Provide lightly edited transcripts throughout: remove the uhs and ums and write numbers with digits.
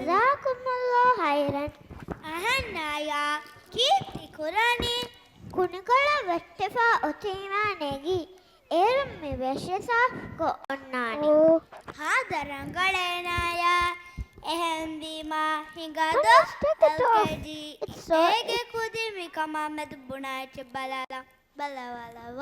ജസാക്കുമുല്ലാഹു ഹൈറൻ അഹന്നായ കീർത്തി ഖുറാനി കുനുകള വെട്ടഫ ഒത്തിമാനെഗി ഏറുമ്മി വെഷസ കൊ ഒന്നാനി ಹಾದರಂಗಳೇನಾಯ ಎಹಂದಿಮ ಹಿಂಗದು ಅಲ್ಕೆಜಿ ಹೇಗೆ ಕುದಿ ಮಿಕಮ ಮೆದು ಬುಣಾಚ ಬಲಲ ಬಲವಲವ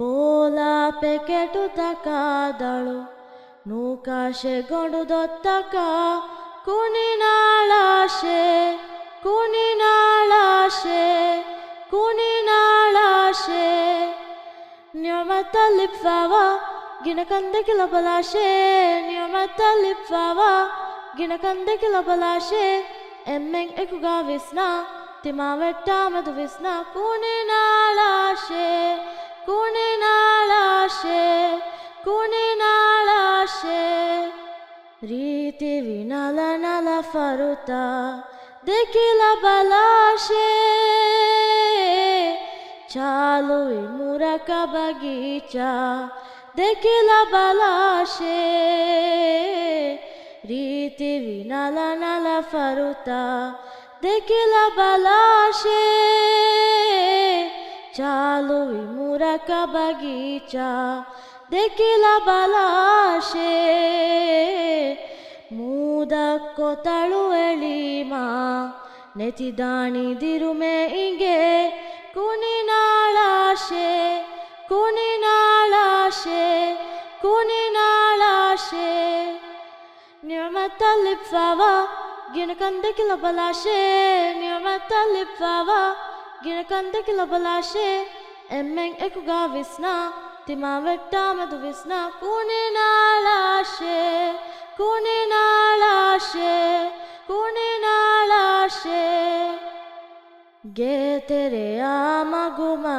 बोला पेकेटु तका दळु नूकाशे गंडु दत्तका कुनी नाळाशे कुनी नाळाशे कुनी नाळाशे न्यमतल फावा गिनकंदे किला बलाशे न्यमतल फावा गिनकंदे किला बलाशे एम्में एकुगा विस्ना तिमा वेट्टा मधु विस्ना कुनी नाळाशे कुनी नाळाशे कुनी नाळाशे रीति विनाल नाल फरुता देखिला बलाशे चालू मुरका बगीचा देखिला बलाशे रीति विनाल नाल फरुता देखिला बलाशे चालू मुरका बगीचा देखिला बलाशे ಮೂದಕ್ಕೊ ತಳುವಳಿಮ ನೆತಿದಾಣಿ ದಿರುಮೆ ಇಂಗೆ ಕುನಿ ನಾಳಾಶೆ ಕುನಿ ನಾಳಾಶೆ ಕುನಿ ನಾಳಾಶೆ ನ್ಯಮತಲ್ ಫವಾ ಗಿನಕಂದೆ ಕಿಲ ಬಲಾಶೆ ನ್ಯಮತಲ್ ಫವಾ ಗಿನಕಂದೆ ಕಿಲ ಬಲಾಶೆ ಎಮ್ಮೆಂ ಎಕುಗಾ ವಿಸ್ನಾ ತಿಮಾ ವೆಟ್ಟಾ ಮದು ವಿಸ್ನಾ ಕುನಿ ನಾಳಾಶೆ कुनी नाळाशे कुनी नाळाशे गे तेरे आमा गुमा